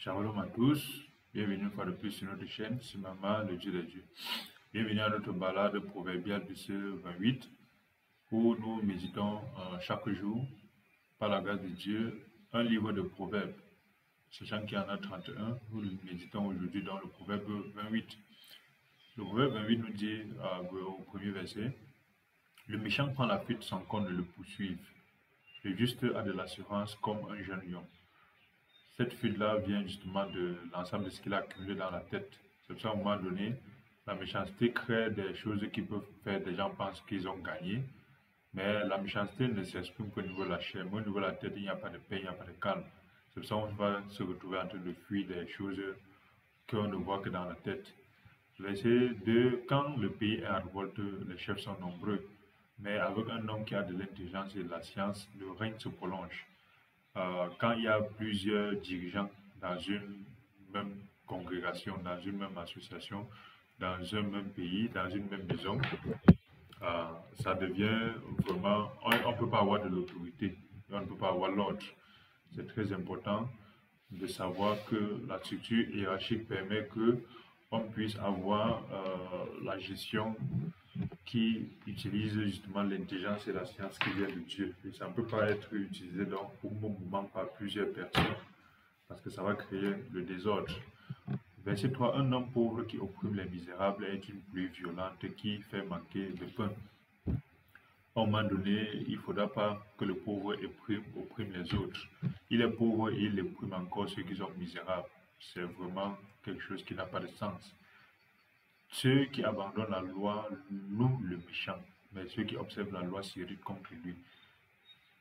Shalom à tous, bienvenue une fois de plus sur notre chaîne, c'est Maman, le Dieu des dieux. Bienvenue à notre balade proverbiale de ce 28, où nous méditons chaque jour, par la grâce de Dieu, un livre de proverbes. Sachant qu'il y en a 31, nous méditons aujourd'hui dans le proverbe 28. Le proverbe 28 nous dit au premier verset, « Le méchant prend la fuite sans qu'on ne le poursuive. Le juste a de l'assurance comme un jeune lion. » Cette fuite-là vient justement de l'ensemble de ce qu'il a accumulé dans la tête. C'est pour ça qu'à un moment donné, la méchanceté crée des choses qui peuvent faire des gens pensent qu'ils ont gagné. Mais la méchanceté ne s'exprime qu'au niveau de la chair. Mais au niveau de la tête, il n'y a pas de paix, il n'y a pas de calme. C'est pour ça qu'on va se retrouver en train de fuir des choses qu'on ne voit que dans la tête. Verset 2. Quand le pays est en révolte, les chefs sont nombreux. Mais avec un homme qui a de l'intelligence et de la science, le règne se prolonge. Quand il y a plusieurs dirigeants dans une même congrégation, dans une même association, dans un même pays, dans une même maison, ça devient vraiment, on ne peut pas avoir de l'autorité, on ne peut pas avoir l'ordre. C'est très important de savoir que la structure hiérarchique permet que on puisse avoir la gestion qui utilise justement l'intelligence et la science qui vient de Dieu. Et ça ne peut pas être utilisé donc, au bon moment par plusieurs personnes parce que ça va créer le désordre. Verset 3. Un homme pauvre qui opprime les misérables est une pluie violente qui fait manquer de pain. À un moment donné, il ne faudra pas que le pauvre opprime les autres. Il est pauvre et il opprime encore ceux qui sont misérables. C'est vraiment quelque chose qui n'a pas de sens. Ceux qui abandonnent la loi louent le méchant, mais ceux qui observent la loi s'irritent contre lui.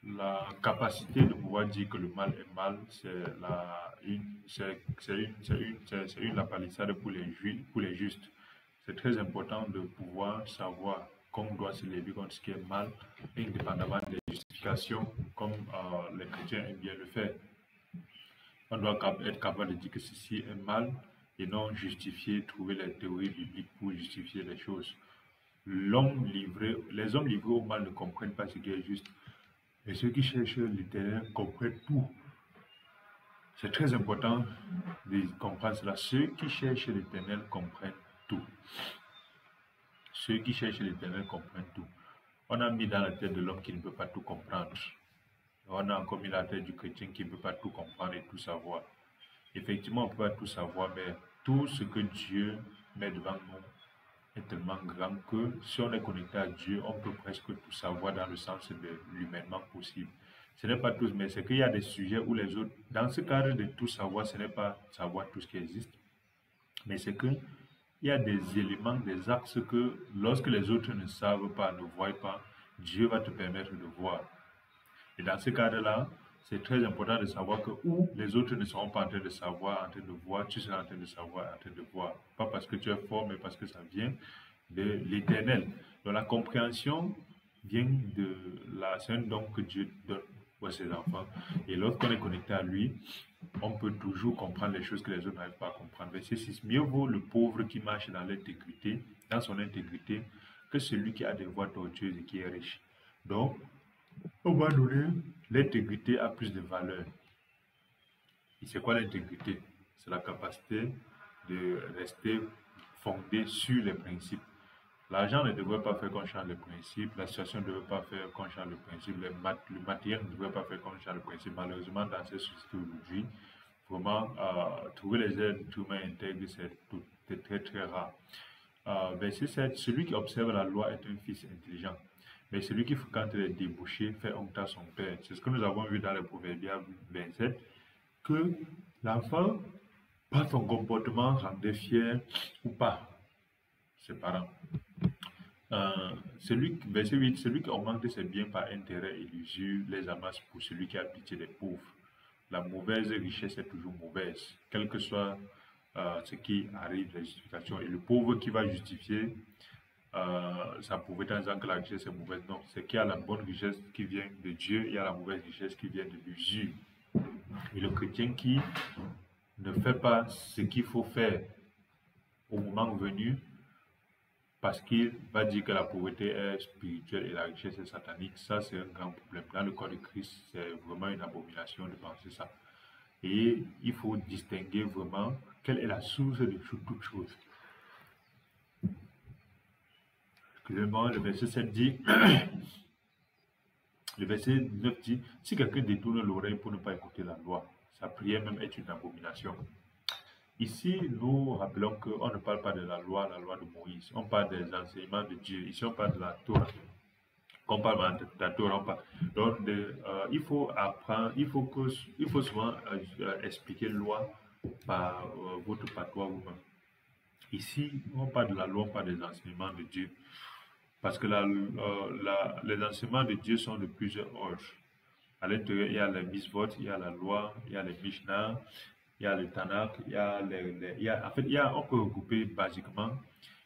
La capacité de pouvoir dire que le mal est mal, c'est la palissade pour les justes. C'est très important de pouvoir savoir qu'on doit se lever contre ce qui est mal, indépendamment des justifications, comme les chrétiens aiment bien le faire. On doit être capable de dire que ceci est mal et non justifier, trouver les théories bibliques pour justifier les choses. Les hommes livrés au mal ne comprennent pas ce qui est juste. Et ceux qui cherchent l'éternel comprennent tout. C'est très important de comprendre cela. Ceux qui cherchent l'éternel comprennent tout. Ceux qui cherchent l'éternel comprennent tout. On a mis dans la tête de l'homme qui ne peut pas tout comprendre. On a encore mis dans la tête du chrétien qui ne peut pas tout comprendre et tout savoir. Effectivement, on ne peut pas tout savoir, mais tout ce que Dieu met devant nous est tellement grand que si on est connecté à Dieu, on peut presque tout savoir dans le sens de l'humainement possible. Ce n'est pas tout, mais c'est qu'il y a des sujets où les autres, dans ce cadre de tout savoir, ce n'est pas savoir tout ce qui existe, mais c'est qu'il y a des éléments, des axes que lorsque les autres ne savent pas, ne voient pas, Dieu va te permettre de voir. Et dans ce cadre-là, c'est très important de savoir que où les autres ne seront pas en train de savoir, en train de voir, tu seras en train de savoir, en train de voir. Pas parce que tu es fort, mais parce que ça vient de l'éternel. Donc la compréhension vient de c'est un don que Dieu donne à ses enfants. Et lorsqu'on est connecté à lui, on peut toujours comprendre les choses que les autres n'arrivent pas à comprendre. Verset 6. Mieux vaut le pauvre qui marche dans l'intégrité, dans son intégrité, que celui qui a des voies tortueuses et qui est riche. Donc, on va donner l'intégrité a plus de valeur. Et c'est quoi l'intégrité? C'est la capacité de rester fondé sur les principes. L'argent ne devrait pas faire qu'on change les principes, la situation ne devrait pas faire qu'on change le principe, le matériel ne devrait pas faire qu'on change le principe. Malheureusement, dans cette société aujourd'hui, vraiment, trouver les êtres humains intègres, c'est très très rare. Verset 7, celui qui observe la loi est un fils intelligent, mais celui qui fréquente les débauchés fait honte à son père. C'est ce que nous avons vu dans le Proverbe 27, que l'enfant, par son comportement, rendait fier ou pas ses parents. Verset 8, celui qui augmente ses biens par intérêt et l'usure les amasse pour celui qui a pitié des pauvres. La mauvaise richesse est toujours mauvaise, quel que soit ce qui arrive, la justification. Et le pauvre qui va justifier sa pauvreté en disant que la richesse est mauvaise, non, c'est qu'il y a la bonne richesse qui vient de Dieu, il y a la mauvaise richesse qui vient de l'usure. Et le chrétien qui ne fait pas ce qu'il faut faire au moment venu, parce qu'il va dire que la pauvreté est spirituelle et la richesse est satanique, ça c'est un grand problème. Dans le corps de Christ, c'est vraiment une abomination de penser ça. Et il faut distinguer vraiment quelle est la source de toute chose. Excusez-moi, le verset 7 dit, le verset 9 dit, si quelqu'un détourne l'oreille pour ne pas écouter la loi, sa prière même est une abomination. Ici, nous rappelons qu'on ne parle pas de la loi de Moïse. On parle des enseignements de Dieu. Ici, on parle de la Torah. Quand on parle de la Torah, on parle. Donc, il faut apprendre, il faut souvent expliquer la loi par votre patois vous-même. Ici, on parle de la loi, on parle des enseignements de Dieu. Parce que les enseignements de Dieu sont de plusieurs ordres. À l'intérieur, il y a les misvot, il y a la loi, il y a les Mishnah, il y a le Tanakh, on peut regrouper basiquement,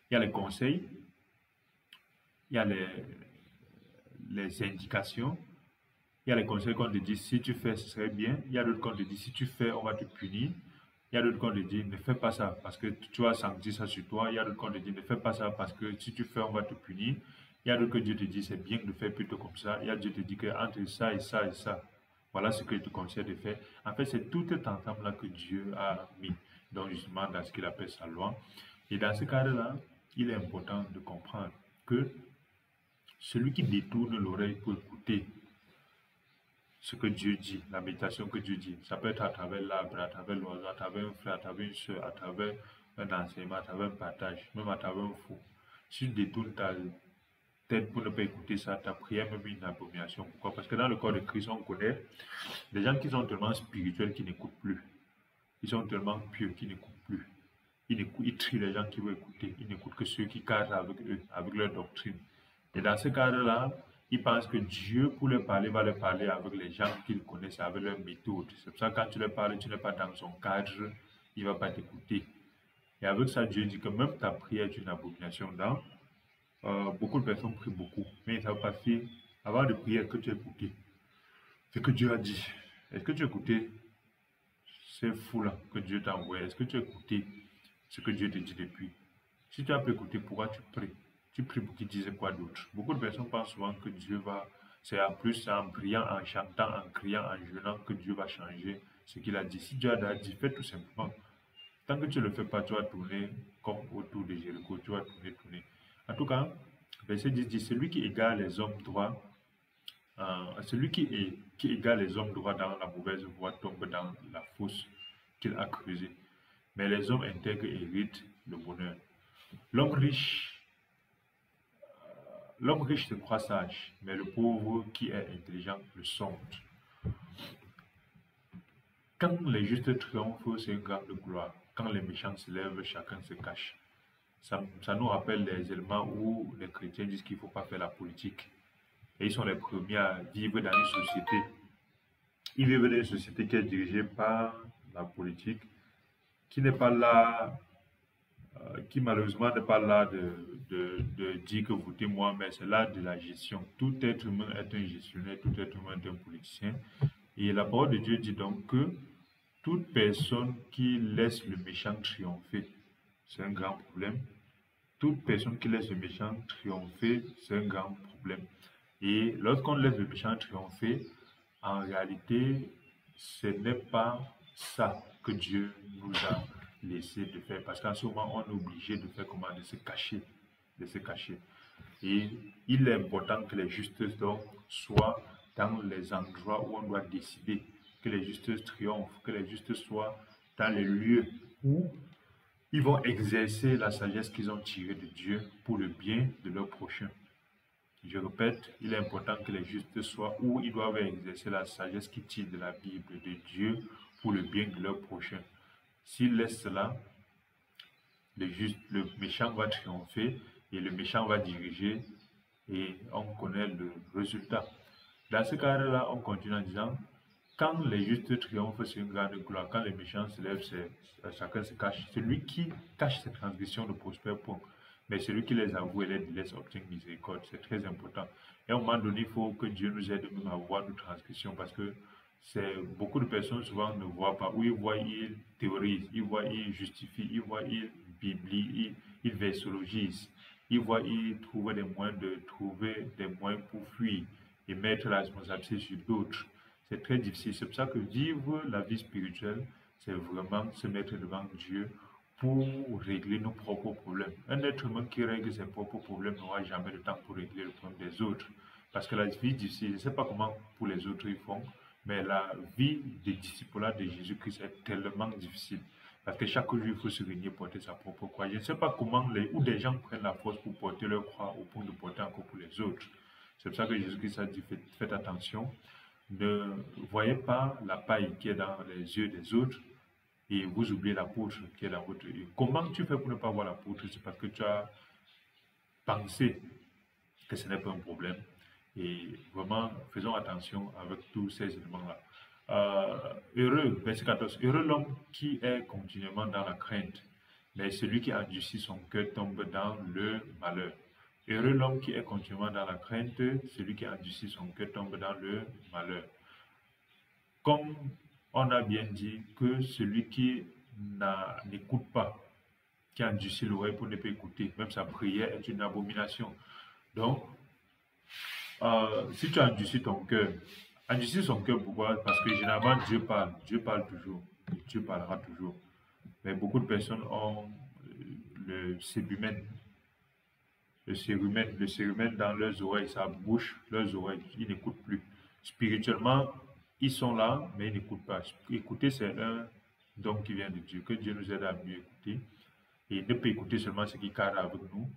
il y a les conseils, il y a les indications, il y a les conseils qu'on te dit si tu fais, ce serait bien, il y a d'autres qu'on te dit si tu fais, on va te punir, il y a d'autres qu'on te dit ne fais pas ça parce que tu vas sentir ça sur toi, il y a d'autres qu'on te dit ne fais pas ça parce que si tu fais, on va te punir, il y a d'autres que Dieu te dit c'est bien de faire plutôt comme ça, il y a Dieu te dit que entre ça et ça et ça, voilà ce que je te conseille de faire. En fait, c'est tout cet ensemble-là que Dieu a mis donc justement dans ce qu'il appelle sa loi. Et dans ce cadre-là, il est important de comprendre que celui qui détourne l'oreille pour écouter ce que Dieu dit, la méditation que Dieu dit, ça peut être à travers l'arbre, à travers l'oiseau, à travers un frère, à travers une soeur, à travers un enseignement, à travers un partage, même à travers un fou. Si tu détournes ta tête pour ne pas écouter ça, ta prière même une abomination. Pourquoi? Parce que dans le corps de Christ, on connaît des gens qui sont tellement spirituels qui n'écoutent plus. Ils sont tellement pieux qu'ils n'écoutent plus. Ils trient les gens qui veulent écouter. Ils n'écoutent que ceux qui cadrent avec eux, avec leur doctrine. Et dans ce cadre-là, ils pensent que Dieu, pour leur parler, va leur parler avec les gens qu'ils connaissent, avec leur méthode. C'est pour ça que quand tu leur parles, tu n'es pas dans son cadre, il ne va pas t'écouter. Et avec ça, Dieu dit que même ta prière est une abomination. Beaucoup de personnes prient beaucoup, mais ils ne savent pas faire avant de prier que tu as écouté ce que Dieu a dit. Est-ce que tu as écouté ces fous-là que Dieu t'a envoyé? Est-ce que tu as écouté ce que Dieu te dit depuis? Si tu as pu écouter, pourquoi tu pries? Tu pries pour qu'il dise quoi d'autre? Beaucoup de personnes pensent souvent que Dieu va, c'est en plus en priant, en chantant, en criant, en jeûnant que Dieu va changer ce qu'il a dit. Si Dieu a dit, fais tout simplement. Tant que tu ne le fais pas, tu vas tourner comme autour de Jéricho, tu vas tourner. En tout cas, verset 10 dit, celui qui égare les hommes droits, celui qui égare les hommes droits dans la mauvaise voie tombe dans la fosse qu'il a creusée. Mais les hommes intègres héritent le bonheur. L'homme riche se croit sage, mais le pauvre qui est intelligent le sonde. Quand les justes triomphent, c'est une grande gloire. Quand les méchants se lèvent, chacun se cache. Ça nous rappelle les éléments où les chrétiens disent qu'il ne faut pas faire la politique. Et ils sont les premiers à vivre dans une société. Ils vivent dans une société qui est dirigée par la politique, qui n'est pas là, qui malheureusement n'est pas là de dire que votez-moi, mais c'est là de la gestion. Tout être humain est un gestionnaire, tout être humain est un politicien. Et la parole de Dieu dit donc que toute personne qui laisse le méchant triompher, c'est un grand problème. Toute personne qui laisse le méchant triompher, c'est un grand problème. Et lorsqu'on laisse le méchant triompher, en réalité, ce n'est pas ça que Dieu nous a laissé de faire. Parce qu'en ce moment, on est obligé de faire comment? De se cacher. Et il est important que les justes donc soient dans les endroits où on doit décider, que les justes triomphent, que les justes soient dans les lieux où ils vont exercer la sagesse qu'ils ont tirée de Dieu pour le bien de leur prochain. Je répète, il est important que les justes soient où ils doivent exercer la sagesse qu'ils tirent de la Bible de Dieu pour le bien de leur prochain. S'ils laissent cela, le méchant va triompher et le méchant va diriger et on connaît le résultat. Dans ce cadre-là, on continue en disant, quand les justes triomphent, c'est une grande gloire. Quand les méchants se lèvent, chacun se cache. Celui qui cache ses transgressions ne prospère point. Mais celui qui les avoue et les délaisse obtient miséricorde. C'est très important. Et à un moment donné, il faut que Dieu nous aide même à voir nos transgressions parce que beaucoup de personnes souvent ne voient pas. Où ils voient, ils théorisent. Ils voient, ils justifient. Ils voient, ils biblient. Ils versologisent. Ils voient, ils trouvent des moyens pour fuir et mettre la responsabilité sur d'autres. C'est très difficile. C'est pour ça que vivre la vie spirituelle, c'est vraiment se mettre devant Dieu pour régler nos propres problèmes. Un être humain qui règle ses propres problèmes n'aura jamais le temps pour régler le problème des autres. Parce que la vie difficile, je ne sais pas comment pour les autres ils font, mais la vie des disciples de Jésus-Christ est tellement difficile. Parce que chaque jour, il faut se réunir, porter sa propre croix. Je ne sais pas comment où des gens prennent la force pour porter leur croix au point de porter encore pour les autres. C'est pour ça que Jésus-Christ a dit, faites attention. Ne voyez pas la paille qui est dans les yeux des autres et vous oubliez la poutre qui est dans votre œil. Comment tu fais pour ne pas voir la poutre? C'est parce que tu as pensé que ce n'est pas un problème. Et vraiment, faisons attention avec tous ces éléments-là. Heureux, verset 14, heureux l'homme qui est continuellement dans la crainte, mais celui qui endurcit son cœur tombe dans le malheur. Heureux l'homme qui est continuellement dans la crainte, celui qui endurcit son cœur tombe dans le malheur. Comme on a bien dit que celui qui n'écoute pas, qui endurcit l'oreille pour ne pas écouter, même sa prière est une abomination. Donc, si tu endurcis ton cœur, endurcis son cœur, pourquoi? Parce que généralement Dieu parle toujours, et Dieu parlera toujours. Mais beaucoup de personnes ont le cérumen, le cérumen dans leurs oreilles, ça bouche leurs oreilles, ils n'écoutent plus. Spirituellement, ils sont là, mais ils n'écoutent pas. Écouter, c'est un don qui vient de Dieu, que Dieu nous aide à mieux écouter. Et ne pas écouter seulement ce qui cadre avec nous,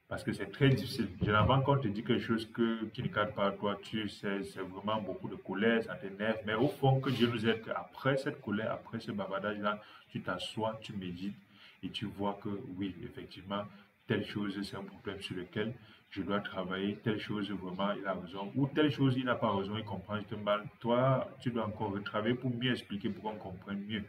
parce que c'est très difficile. Généralement, quand on te dit quelque chose qui ne cadre pas à toi, c'est vraiment beaucoup de colère, ça t'énerve. Mais au fond, que Dieu nous aide qu'après cette colère, après ce bavardage-là, tu t'assois, tu médites et tu vois que oui, effectivement, telle chose, c'est un problème sur lequel je dois travailler, telle chose, vraiment, il a raison, ou telle chose, il n'a pas raison, il comprend juste mal. Toi, tu dois encore retravailler pour mieux expliquer, pour qu'on comprenne mieux.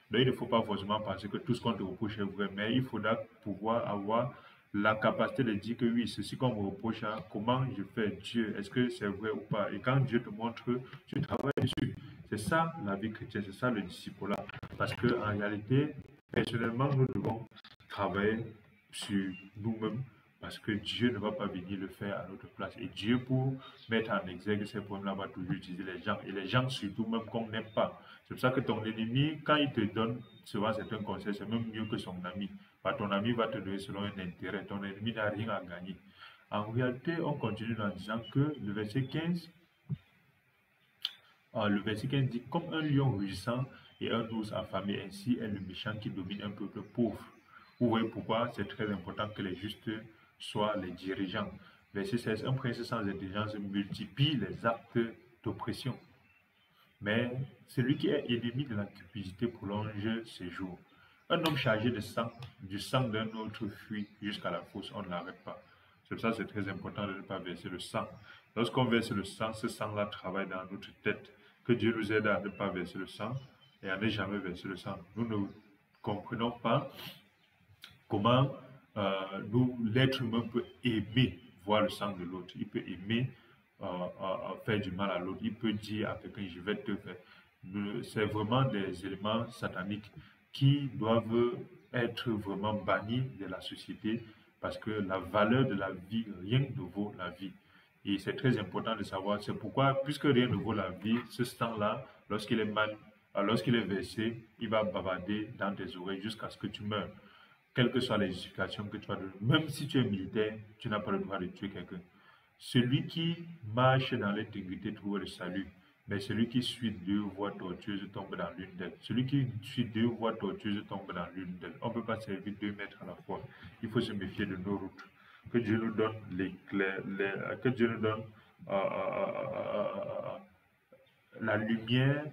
Donc, il ne faut pas forcément penser que tout ce qu'on te reproche est vrai, mais il faudra pouvoir avoir la capacité de dire que oui, ceci qu'on me reproche, hein, comment je fais Dieu, est-ce que c'est vrai ou pas? Et quand Dieu te montre, tu travailles dessus. C'est ça la vie chrétienne, c'est ça le disciple-là. Parce qu'en réalité, personnellement, nous devons travailler sur nous-mêmes parce que Dieu ne va pas venir le faire à notre place. Et Dieu, pour mettre en exergue ces problèmes-là, va toujours utiliser les gens. Et les gens, surtout, même qu'on n'aime pas. C'est pour ça que ton ennemi, quand il te donne souvent certains conseils, c'est même mieux que son ami. Bah, ton ami va te donner selon un intérêt. Ton ennemi n'a rien à gagner. En réalité, on continue en disant que le verset 15, dit, comme un lion rugissant et un ours affamé, ainsi est le méchant qui domine un peuple pauvre. Vous voyez pourquoi c'est très important que les justes soient les dirigeants. Verset 16, un prince sans intelligence multiplie les actes d'oppression. Mais celui qui est ennemi de la cupidité prolonge ses jours. Un homme chargé de sang, du sang d'un autre fuit jusqu'à la fosse, on ne l'arrête pas. C'est pour ça que c'est très important de ne pas verser le sang. Lorsqu'on verse le sang, ce sang-là travaille dans notre tête. Que Dieu nous aide à ne pas verser le sang et à ne jamais verser le sang. Nous ne comprenons pas comment l'être humain peut aimer voir le sang de l'autre. Il peut aimer faire du mal à l'autre. Il peut dire à quelqu'un, je vais te faire. C'est vraiment des éléments sataniques qui doivent être vraiment bannis de la société parce que la valeur de la vie, rien ne vaut la vie. Et c'est très important de savoir, c'est pourquoi, puisque rien ne vaut la vie, ce sang-là, lorsqu'il est mal, lorsqu'il est versé, il va bavarder dans tes oreilles jusqu'à ce que tu meurs. Quelles que soient les justifications que tu vas donner, même si tu es militaire, tu n'as pas le droit de tuer quelqu'un. Celui qui marche dans l'intégrité trouve le salut, mais celui qui suit deux voies tortueuses tombe dans l'une d'elles. Celui qui suit deux voies tortueuses tombe dans l'une d'elles. On ne peut pas servir deux maîtres à la fois. Il faut se méfier de nos routes. Que Dieu nous donne que Dieu nous donne la lumière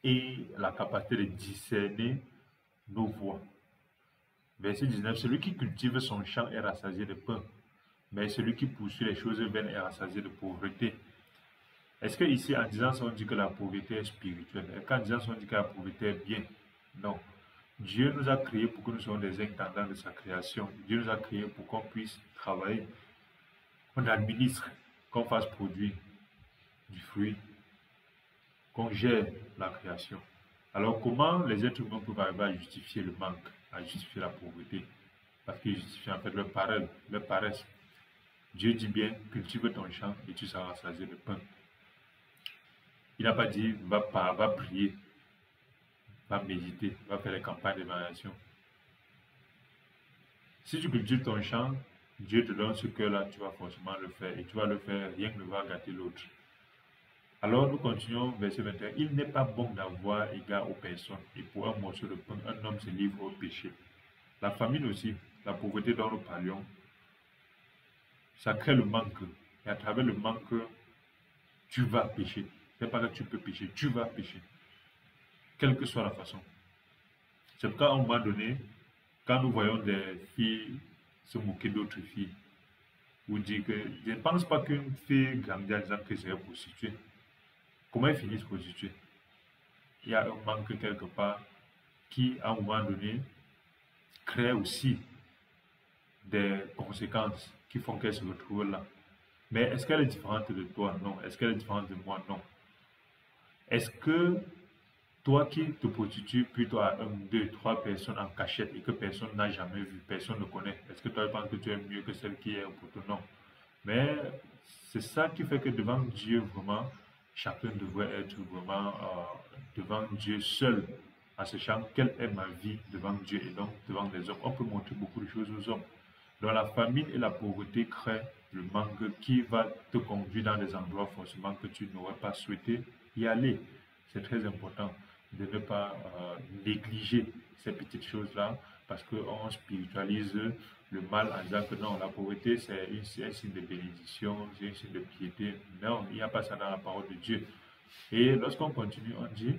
et la capacité de discerner nos voies. Verset 19, celui qui cultive son champ est rassasié de pain, mais celui qui poursuit les choses vaines est rassasié de pauvreté. Est-ce que ici, en disant ça, on dit que la pauvreté est spirituelle? Est-ce qu'en disant ça, on dit que la pauvreté est bien? Non. Dieu nous a créés pour que nous soyons des intendants de sa création. Dieu nous a créés pour qu'on puisse travailler, qu'on administre, qu'on fasse produire du fruit, qu'on gère la création. Alors comment les êtres humains peuvent arriver à justifier le manque, à justifier la pauvreté? Parce qu'ils justifient en fait leur paresse. Dieu dit bien, cultive ton champ et tu seras rassasié de pain. Il n'a pas dit va prier, va méditer, va faire les campagnes de variation. Si tu cultives ton champ, Dieu te donne ce cœur-là, tu vas forcément le faire. Et tu vas le faire, rien que ne va gâter l'autre. Alors nous continuons, verset 21. Il n'est pas bon d'avoir égard aux personnes. Et pour un morceau de pain, un homme se livre au péché. La famine aussi, la pauvreté dont nous parlions, ça crée le manque. Et à travers le manque, tu vas pécher. Ce n'est pas que tu peux pécher, tu vas pécher. Quelle que soit la façon. C'est pourquoi à un moment donné, quand nous voyons des filles se moquer d'autres filles, ou dire que je ne pense pas qu'une fille grandit en disant que c'est une prostituée. Comment elle finit prostituée? Il y a un manque quelque part qui, à un moment donné, crée aussi des conséquences qui font qu'elle se retrouve là. Mais est-ce qu'elle est différente de toi? Non. Est-ce qu'elle est différente de moi? Non. Est-ce que toi qui te prostitues plutôt à 1, 2, 3 personnes en cachette et que personne n'a jamais vu, personne ne connaît, est-ce que toi tu penses que tu es mieux que celle qui est au poteau? Non. Mais c'est ça qui fait que devant Dieu, vraiment, chacun devrait être vraiment devant Dieu seul, en sachant quelle est ma vie devant Dieu et donc devant les hommes. On peut montrer beaucoup de choses aux hommes. Donc la famine et la pauvreté créent le manque qui va te conduire dans des endroits forcément que tu n'aurais pas souhaité y aller. C'est très important de ne pas négliger ces petites choses-là parce qu'on spiritualise le mal en disant que non, la pauvreté c'est un signe de bénédiction, c'est un signe de piété. Non, il n'y a pas ça dans la parole de Dieu. Et lorsqu'on continue, on dit,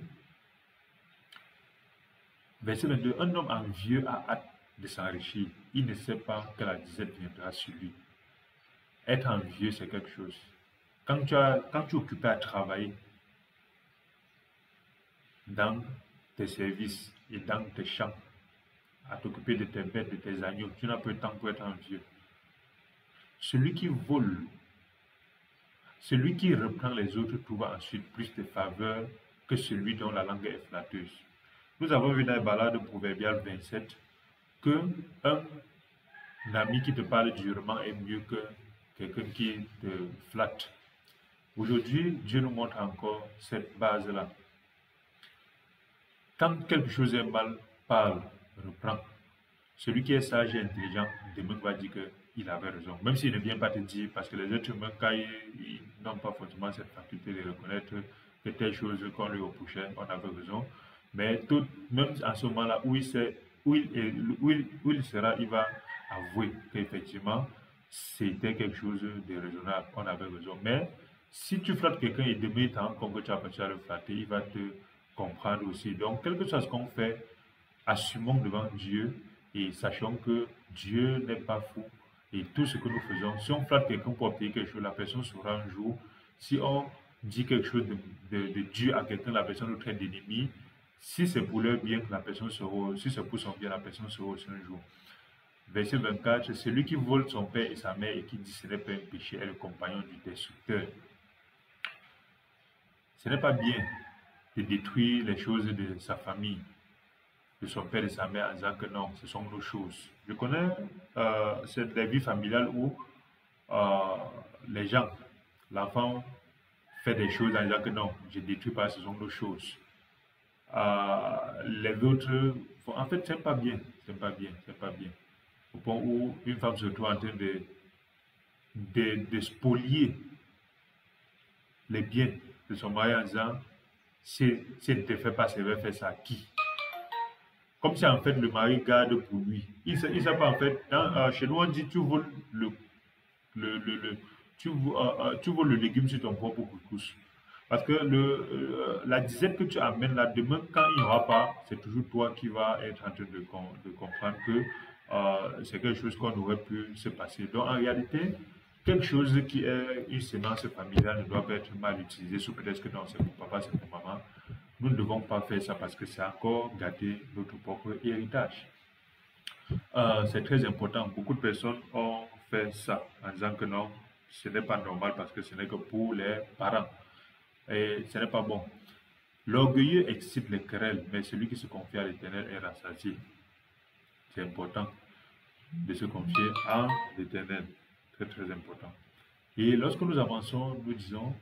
verset 22, un homme envieux a hâte de s'enrichir. Il ne sait pas que la disette viendra sur lui. Être envieux, c'est quelque chose. Quand tu es occupé à travailler dans tes services et dans tes champs, à t'occuper de tes bêtes, de tes agneaux, tu n'as pas le temps pour être envieux. Celui qui vole, celui qui reprend les autres trouve ensuite plus de faveur que celui dont la langue est flatteuse. Nous avons vu dans la balade proverbiale 27 que un ami qui te parle durement est mieux que quelqu'un qui te flatte. Aujourd'hui, Dieu nous montre encore cette base-là. Quand quelque chose est mal, parle, reprend. Celui qui est sage et intelligent, demain va dire qu'il avait raison. Même s'il ne vient pas te dire, parce que les êtres humains, quand ils n'ont pas forcément cette faculté de reconnaître que telle chose qu'on lui reprochait, on avait raison. Mais même à ce moment-là où il sera, il va avouer qu'effectivement, c'était quelque chose de raisonnable, on avait raison. Mais si tu flattes quelqu'un et demain il te rend compte que tu as pas à le flatter, il va te comprendre aussi. Donc, quel que soit ce qu'on fait, assumons devant Dieu et sachons que Dieu n'est pas fou. Et tout ce que nous faisons, si on flatte quelqu'un pour obtenir quelque chose, la personne saura un jour. Si on dit quelque chose de Dieu à quelqu'un, la personne nous traite d'ennemi. Si c'est pour leur bien que la personne sera, si c'est pour son bien, la personne sera aussi un jour. Verset 24, celui qui vole son père et sa mère et qui dit ce n'est pas un péché est le compagnon du destructeur. Ce n'est pas bien de détruire les choses de sa famille, de son père et de sa mère en disant que non, ce sont nos choses. Je connais des vies familiales où les gens, l'enfant fait des choses en disant que non, je ne détruis pas, ce sont nos choses. Les autres, en fait, c'est pas bien, c'est pas bien, c'est pas bien. Au point où une femme se retrouve en train de spolier les biens de son mari en disant si elle ne te fait pas, ça va faire ça à qui? Comme si en fait le mari garde pour lui. Il ne sait pas en fait. Chez nous, on dit tu voles tu voles le légume sur ton propre couscous. Parce que la disette que tu amènes là, demain, quand il n'y aura pas, c'est toujours toi qui vas être en train de comprendre que c'est quelque chose qu'on aurait pu se passer. Donc en réalité, quelque chose qui est une sémence familiale ne doit pas être mal utilisé, sous peut-être que non, c'est pour papa, c'est pour maman. Nous ne devons pas faire ça parce que c'est encore gâter notre propre héritage. C'est très important. Beaucoup de personnes ont fait ça en disant que non, ce n'est pas normal parce que ce n'est que pour les parents. Et ce n'est pas bon. L'orgueilleux excite les querelles, mais celui qui se confie à l'Éternel est rassasié. C'est important de se confier à l'Éternel. Très, très important. Et lorsque nous avançons, nous disons,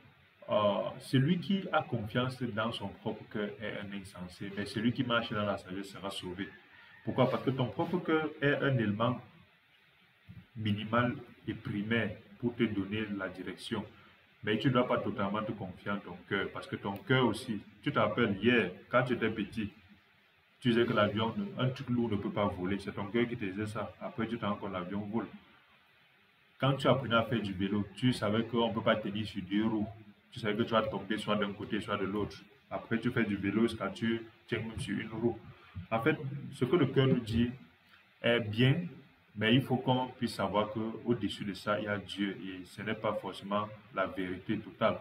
celui qui a confiance dans son propre cœur est un insensé, mais celui qui marche dans la sagesse sera sauvé. Pourquoi? Parce que ton propre cœur est un élément minimal et primaire pour te donner la direction. Mais tu ne dois pas totalement te confier en ton cœur, parce que ton cœur aussi, tu te rappelles hier, quand tu étais petit, tu disais que l'avion, un truc lourd ne peut pas voler. C'est ton cœur qui te disait ça. Après, tu te rends compte que l'avion vole. Quand tu apprenais à faire du vélo, tu savais qu'on ne peut pas tenir sur deux roues. Tu savais que tu vas tomber soit d'un côté, soit de l'autre. Après, tu fais du vélo jusqu'à tu tiens même sur une roue. En fait, ce que le cœur nous dit est bien, mais il faut qu'on puisse savoir qu'au-dessus de ça, il y a Dieu. Et ce n'est pas forcément la vérité totale.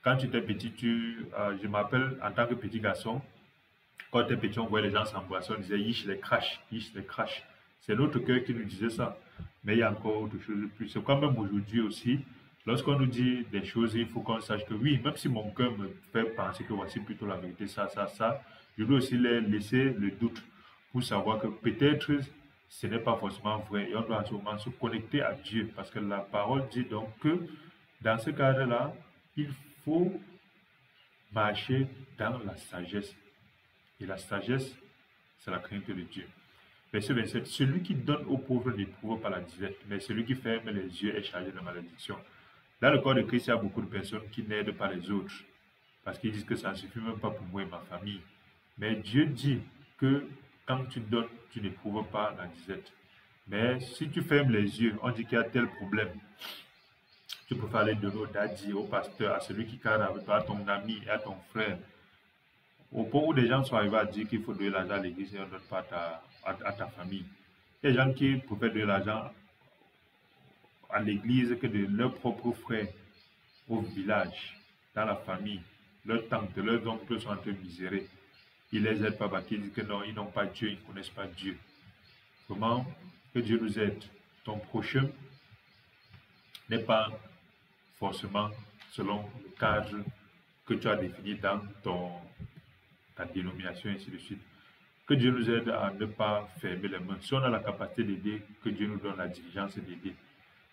Quand tu étais petit, je m'appelle en tant que petit garçon, quand on était petit, on voyait les gens s'embrasser, on disait yish les crash, yish les crash. C'est notre cœur qui nous disait ça. Mais il y a encore autre chose de plus. C'est quand même aujourd'hui aussi, lorsqu'on nous dit des choses, il faut qu'on sache que oui, même si mon cœur me fait penser que voici plutôt la vérité, ça, je dois aussi les laisser le doute pour savoir que peut-être ce n'est pas forcément vrai. Et on doit à ce moment se connecter à Dieu. Parce que la parole dit donc que dans ce cadre-là, il faut marcher dans la sagesse. Et la sagesse, c'est la crainte de Dieu. Verset 27. Celui qui donne aux pauvres n'éprouve pas la disette, mais celui qui ferme les yeux est chargé de malédiction. Dans le corps de Christ, il y a beaucoup de personnes qui n'aident pas les autres, parce qu'ils disent que ça ne suffit même pas pour moi et ma famille. Mais Dieu dit que quand tu donnes, tu n'éprouves pas la disette. Mais si tu fermes les yeux, on dit qu'il y a tel problème. Tu peux aller donner au daddy, au pasteur, à celui qui cadre avec toi, à ton ami, à ton frère. Au point où des gens sont arrivés à dire qu'il faut donner l'argent à l'église et on ne donne pas à ta famille. Il y a des gens qui préfèrent donner l'argent à l'église que de leurs propres frères au village, dans la famille. Leurs tantes, leurs oncles sont en train de misérer. Ils les aident pas parce qu'ils disent que non, ils n'ont pas Dieu, ils ne connaissent pas Dieu. Comment que Dieu nous aide? Ton prochain n'est pas forcément selon le cadre que tu as défini dans ta dénomination, ainsi de suite. Que Dieu nous aide à ne pas fermer les mains. Si on a la capacité d'aider, que Dieu nous donne la diligence d'aider.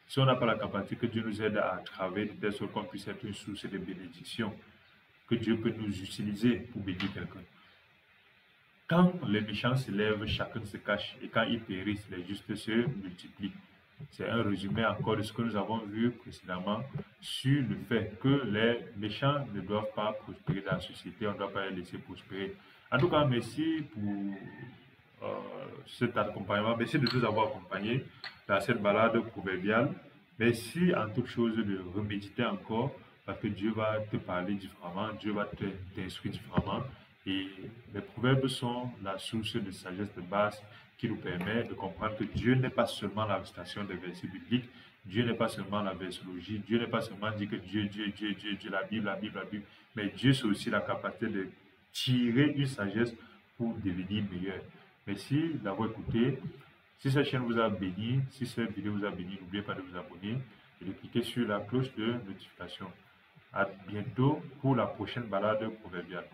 Si on n'a pas la capacité, que Dieu nous aide à travailler de telle sorte qu'on puisse être une source de bénédiction. Que Dieu peut nous utiliser pour bénir quelqu'un. Quand les méchants se lèvent, chacun se cache. Et quand ils périssent, les justes se multiplient. C'est un résumé encore de ce que nous avons vu précédemment sur le fait que les méchants ne doivent pas prospérer dans la société, on ne doit pas les laisser prospérer. En tout cas, merci pour cet accompagnement. Merci de nous avoir accompagnés dans cette balade proverbiale. Merci en toute chose de reméditer encore, parce que Dieu va te parler différemment, Dieu va t'instruire différemment. Et les proverbes sont la source de sagesse de base qui nous permet de comprendre que Dieu n'est pas seulement la récitation des versets bibliques, Dieu n'est pas seulement la versologie, Dieu n'est pas seulement dit que Dieu, la Bible, mais Dieu c'est aussi la capacité de tirer une sagesse pour devenir meilleur. Merci d'avoir écouté. Si cette chaîne vous a béni, si cette vidéo vous a béni, n'oubliez pas de vous abonner et de cliquer sur la cloche de notification. À bientôt pour la prochaine balade proverbiale.